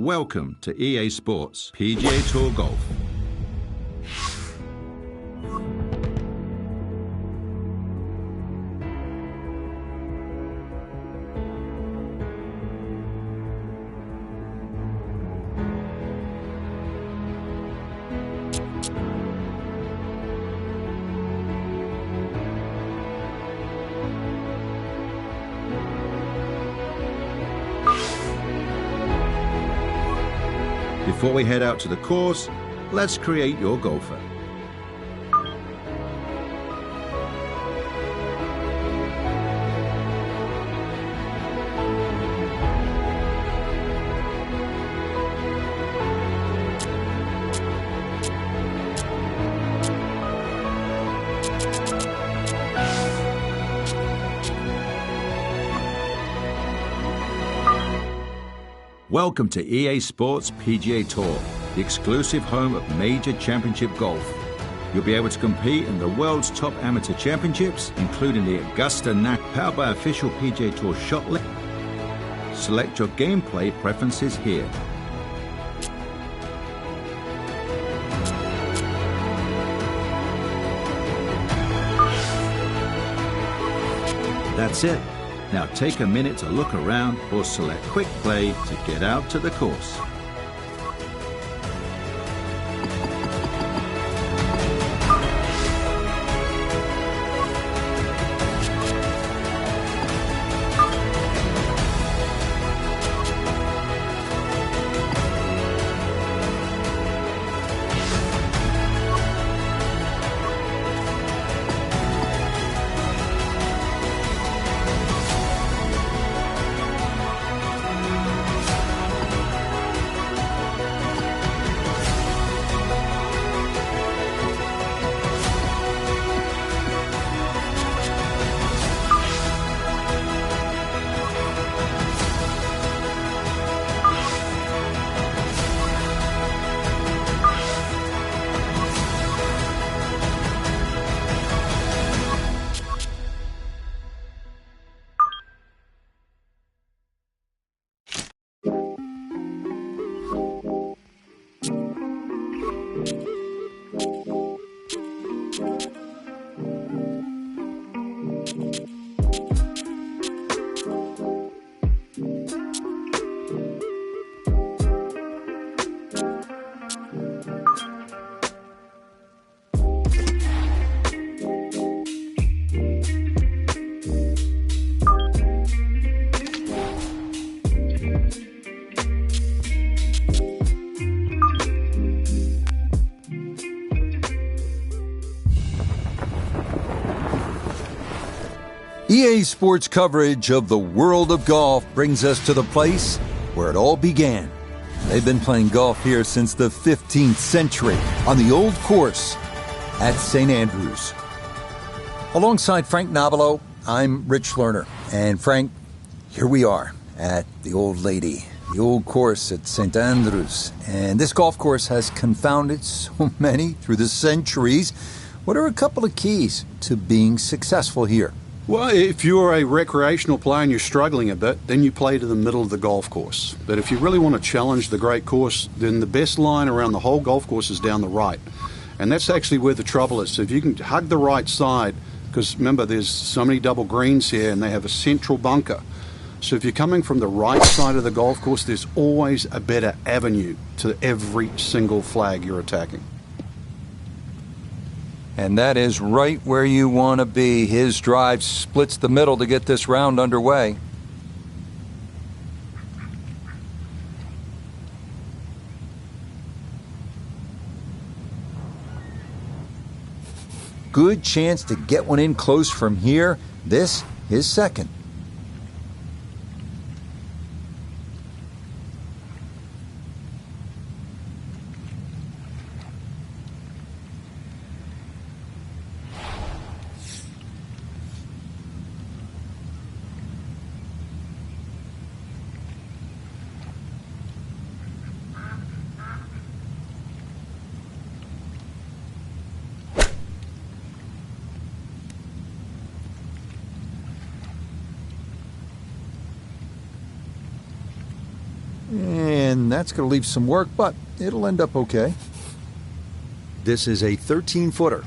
Welcome to EA Sports PGA Tour Golf. Before we head out to the course, let's create your golfer. Welcome to EA Sports PGA Tour, the exclusive home of major championship golf. You'll be able to compete in the world's top amateur championships, including the Augusta National, powered by official PGA Tour shot list. Select your gameplay preferences here. That's it. Now take a minute to look around or select Quick Play to get out to the course. EA Sports coverage of the world of golf brings us to the place where it all began. They've been playing golf here since the 15th century on the old course at St. Andrews. Alongside Frank Nobilo, I'm Rich Lerner. And Frank, here we are at the Old Lady, the old course at St. Andrews. And this golf course has confounded so many through the centuries. What are a couple of keys to being successful here? Well, if you're a recreational player and you're struggling a bit, then you play to the middle of the golf course. But if you really want to challenge the great course, then the best line around the whole golf course is down the right. And that's actually where the trouble is. So if you can hug the right side, because remember there's so many double greens here and they have a central bunker. So if you're coming from the right side of the golf course, there's always a better avenue to every single flag you're attacking. And that is right where you want to be. His drive splits the middle to get this round underway. Good chance to get one in close from here. This, his second. and that's going to leave some work, but it'll end up okay. This is a 13-footer.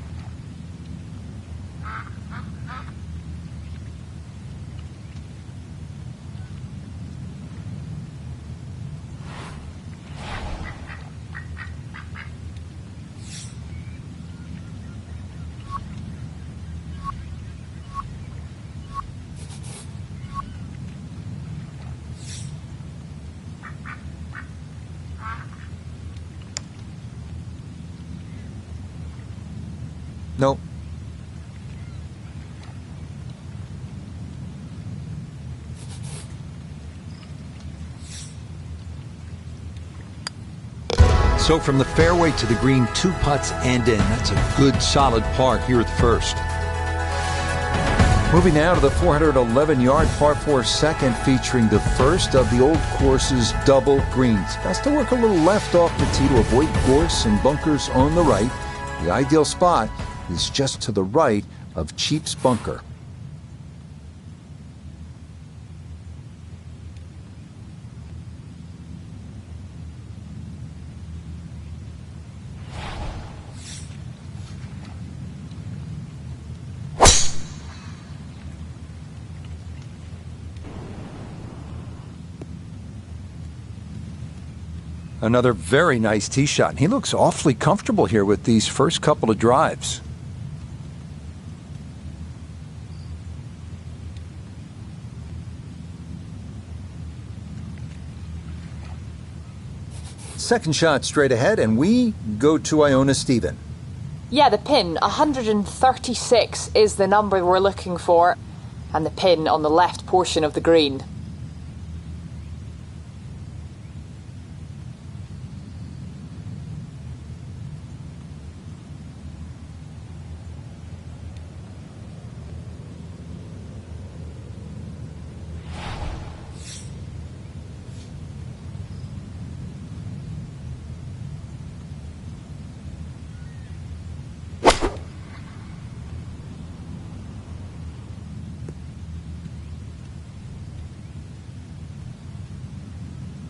Nope. So from the fairway to the green, 2 putts and in. That's a good, solid par here at the first. Moving now to the 411-yard par 4 second, featuring the first of the old course's double greens. Best to work a little left off the tee to avoid gorse and bunkers on the right. The ideal spot is just to the right of Cheap's bunker. Another very nice tee shot. He looks awfully comfortable here with these first couple of drives. Second shot straight ahead, and we go to Iona Stephen. Yeah, the pin, 136 is the number we're looking for, and the pin on the left portion of the green.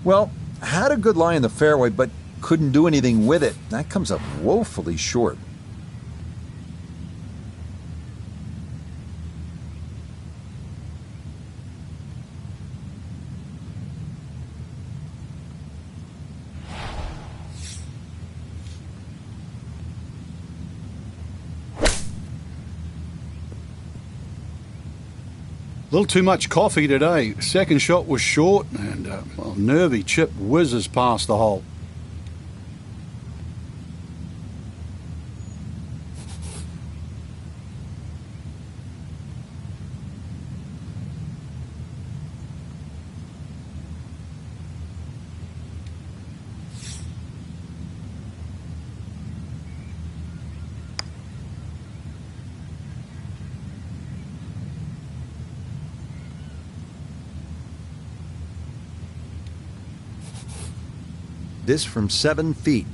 Well, had a good lie in the fairway, but couldn't do anything with it. That comes up woefully short. A little too much coffee today. Second shot was short, and well, nervy chip whizzes past the hole. This from 7 feet.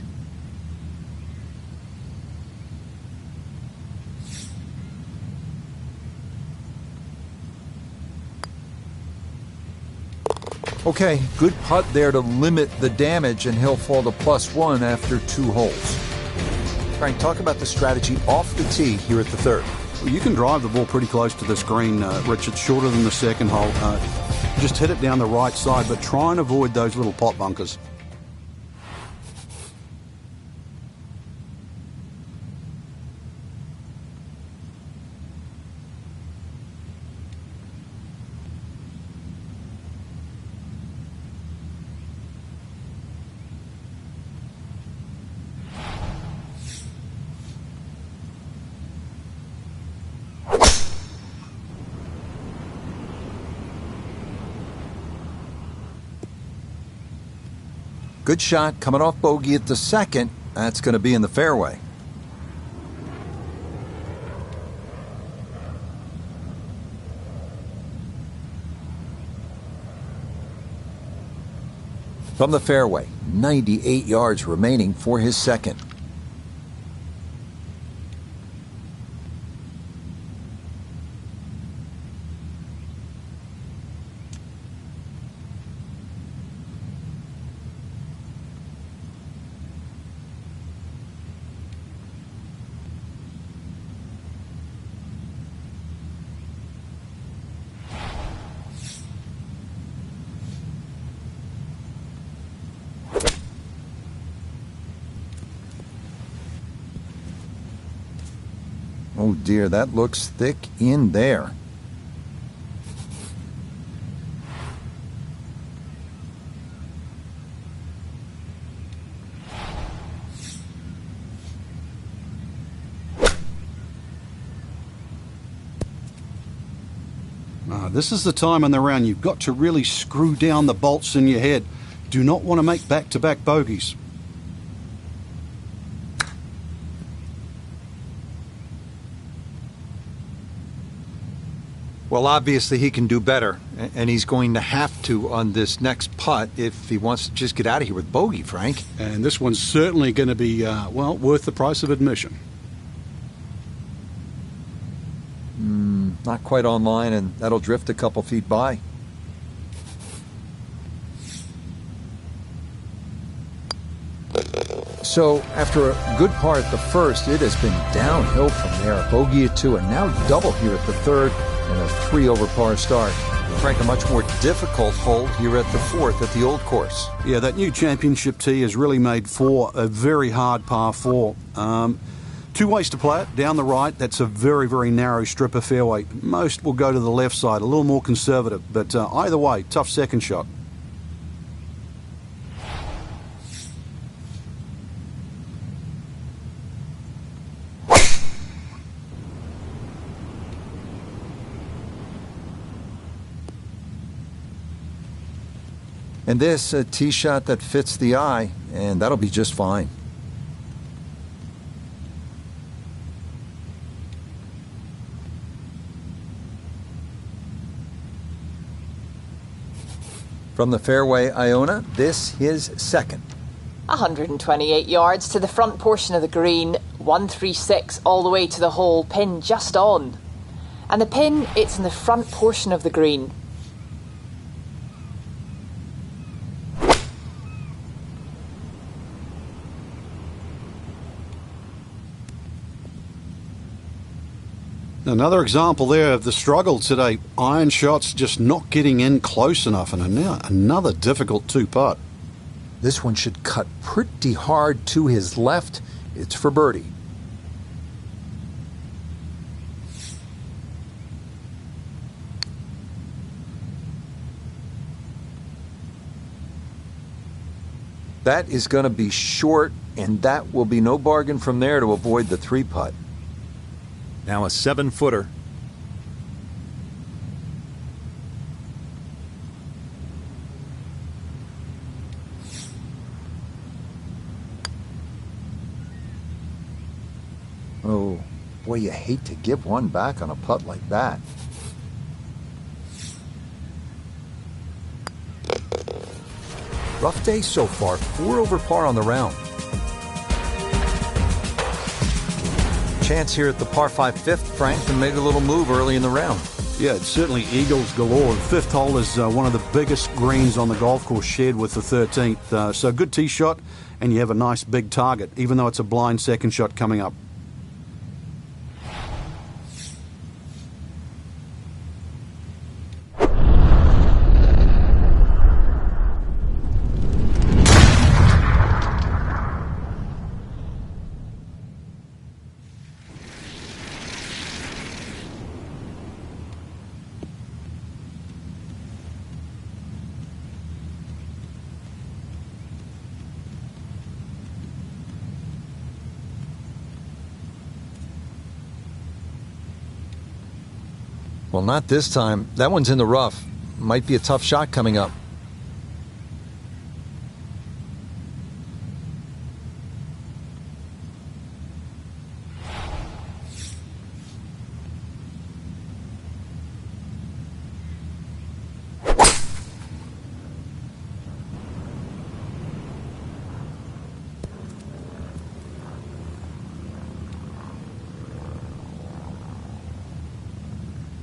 Okay, good putt there to limit the damage, and he'll fall to +1 after 2 holes. Frank, talk about the strategy off the tee here at the third. Well, you can drive the ball pretty close to this green, Rich. It's shorter than the second hole. Just hit it down the right side, but try and avoid those little pot bunkers. Good shot coming off bogey at the second. That's going to be in the fairway. From the fairway, 98 yards remaining for his second. Oh dear, that looks thick in there. This is the time in the round you've got to really screw down the bolts in your head. Do not want to make back-to-back bogeys. Well, obviously he can do better, and he's going to have to on this next putt if he wants to just get out of here with bogey, Frank. And this one's certainly going to be, well, worth the price of admission. Not quite online, and that'll drift a couple feet by. So, after a good part at the first, it has been downhill from there. Bogey at 2, and now double here at the third, and a 3 over par start. Frank, a much more difficult hole here at the 4th at the old course. Yeah, that new championship tee has really made 4 a very hard par 4. 2 ways to play it. Down the right, that's a very, very narrow strip of fairway. Most will go to the left side, a little more conservative. But either way, tough second shot. And this, a tee shot that fits the eye, and that'll be just fine. From the fairway, Iona, this his second. 128 yards to the front portion of the green, 136 all the way to the hole, pin just on. And the pin, it's in the front portion of the green. Another example there of the struggle today. Iron shots just not getting in close enough, and now another difficult 2-putt. This one should cut pretty hard to his left. It's for birdie. That is going to be short, and that will be no bargain from there to avoid the 3-putt. Now a 7-footer. Oh, boy, you hate to give one back on a putt like that. Rough day so far, 4 over par on the round. Chance here at the par 5 fifth, Frank, to make a little move early in the round. Yeah, it's certainly eagles galore. The 5th hole is one of the biggest greens on the golf course, shared with the 13th. So good tee shot, and you have a nice big target, even though it's a blind second shot coming up. Well, not this time. That one's in the rough. Might be a tough shot coming up.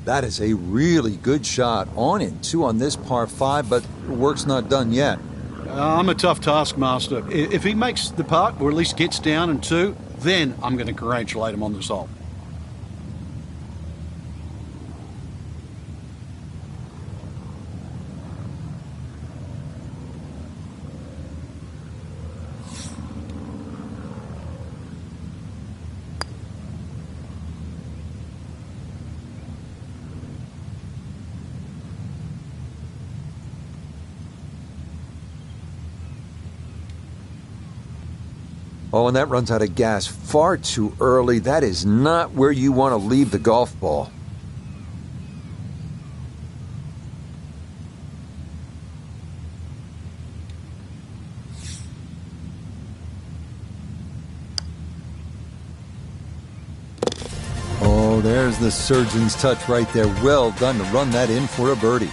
That is a really good shot on it, 2 on this par 5, but work's not done yet. I'm a tough taskmaster. If he makes the putt, or at least gets down in 2, then I'm going to congratulate him on this hole. Oh, and that runs out of gas far too early. That is not where you want to leave the golf ball. Oh, there's the surgeon's touch right there. Well done to run that in for a birdie.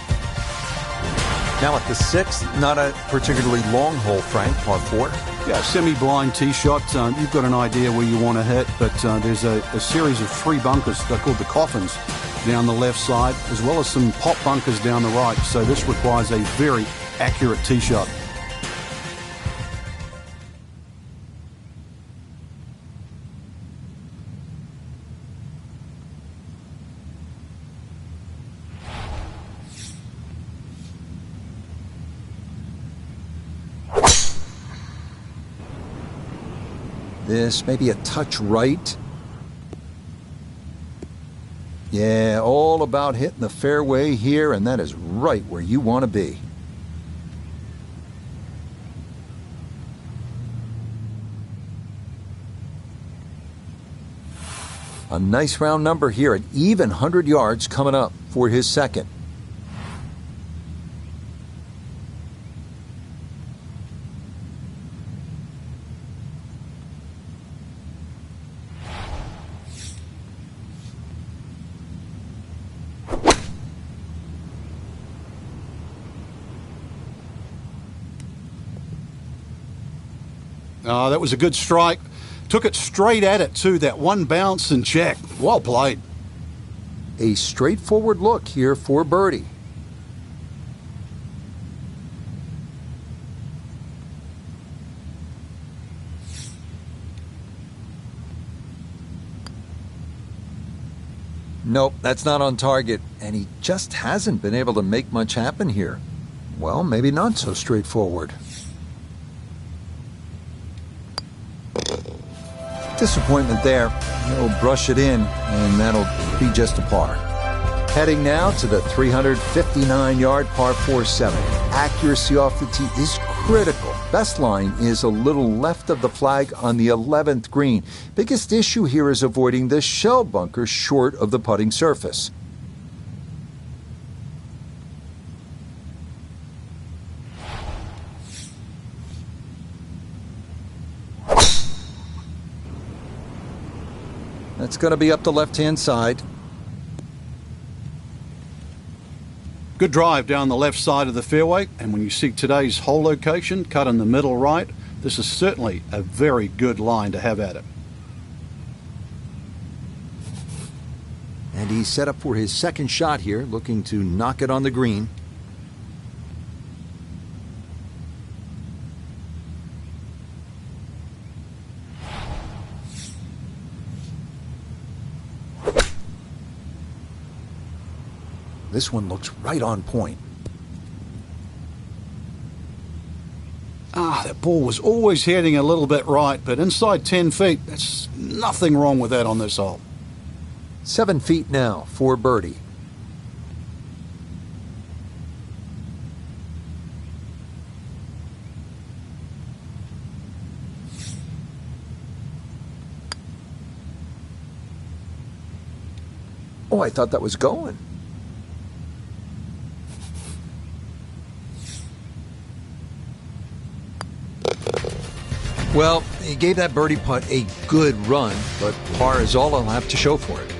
Now at the 6th, not a particularly long hole, Frank, par 4. Yeah, semi-blind tee shot. You've got an idea where you want to hit, but there's a series of 3 bunkers. They're called the coffins down the left side, as well as some pop bunkers down the right. So this requires a very accurate tee shot. This may be a touch right. Yeah, all about hitting the fairway here, and that is right where you want to be. A nice round number here, an even 100 yards coming up for his second. That was a good strike. Took it straight at it, too. That one bounce and check. Well played. A straightforward look here for birdie. Nope, that's not on target, and he just hasn't been able to make much happen here. Well, maybe not so straightforward. Disappointment there. He'll brush it in, and that'll be just a par. Heading now to the 359-yard par 4-7. Accuracy off the tee is critical. Best line is a little left of the flag on the 11th green. Biggest issue here is avoiding the shell bunker short of the putting surface. That's going to be up the left-hand side. Good drive down the left side of the fairway, and when you see today's hole location cut in the middle right, this is certainly a very good line to have at it. And he's set up for his second shot here, looking to knock it on the green. This one looks right on point. That ball was always heading a little bit right, but inside 10 feet, there's nothing wrong with that on this hole. 7 feet now for birdie. Oh, I thought that was going. Well, he gave that birdie putt a good run, but par is all he'll have to show for it.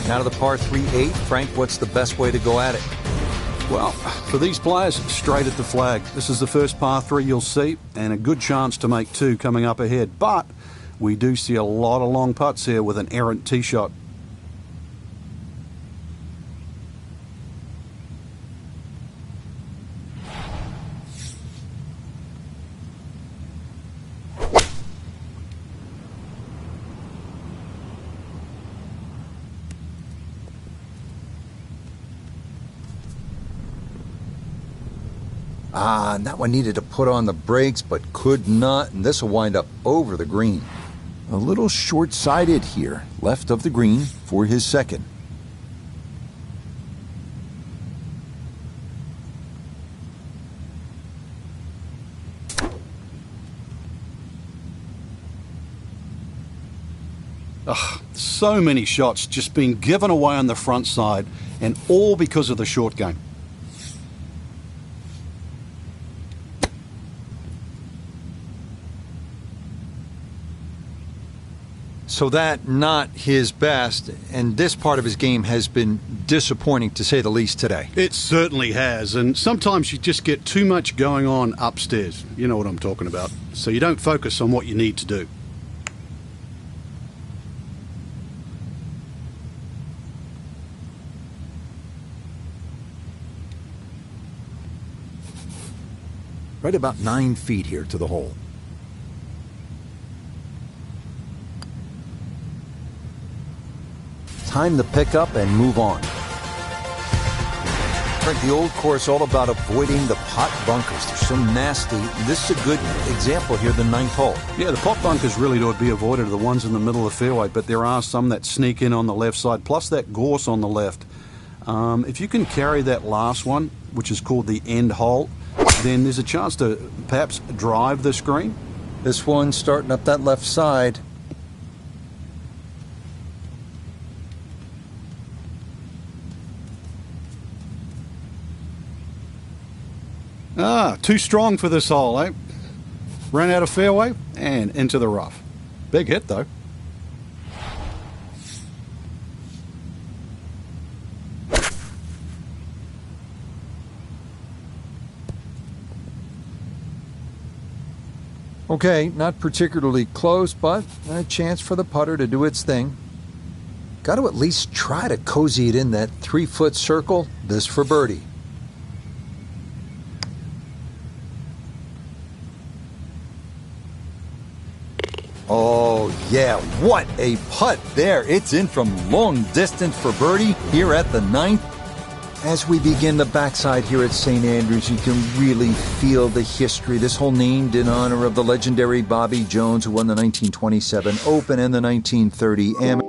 Now to the par 3-8. Frank, what's the best way to go at it? Well, for these players, straight at the flag. This is the first par 3 you'll see, and a good chance to make 2 coming up ahead. But we do see a lot of long putts here with an errant tee shot. And that one needed to put on the brakes, but could not, and this will wind up over the green. A little short-sided here, left of the green for his second. So many shots just being given away on the front side, and all because of the short game. So that not his best, and this part of his game has been disappointing to say the least today. It certainly has, and sometimes you just get too much going on upstairs. You know what I'm talking about. So you don't focus on what you need to do. Right about 9 feet here to the hole. Time to pick up and move on. Frank, the old course all about avoiding the pot bunkers. They're so nasty. This is a good example here, the 9th hole. Yeah, the pot bunkers really ought to be avoided, the ones in the middle of the fairway, but there are some that sneak in on the left side, plus that gorse on the left. If you can carry that last one, which is called the end hole, then there's a chance to perhaps drive this green. This one starting up that left side. Too strong for this hole, eh? Ran out of fairway and into the rough. Big hit, though. Okay, not particularly close, but a chance for the putter to do its thing. Got to at least try to cozy it in that 3-foot circle. This for birdie. Oh, yeah, what a putt there. It's in from long distance for birdie here at the 9th. As we begin the backside here at St. Andrews, you can really feel the history. This hole named in honor of the legendary Bobby Jones, who won the 1927 Open and the 1930 Amateur.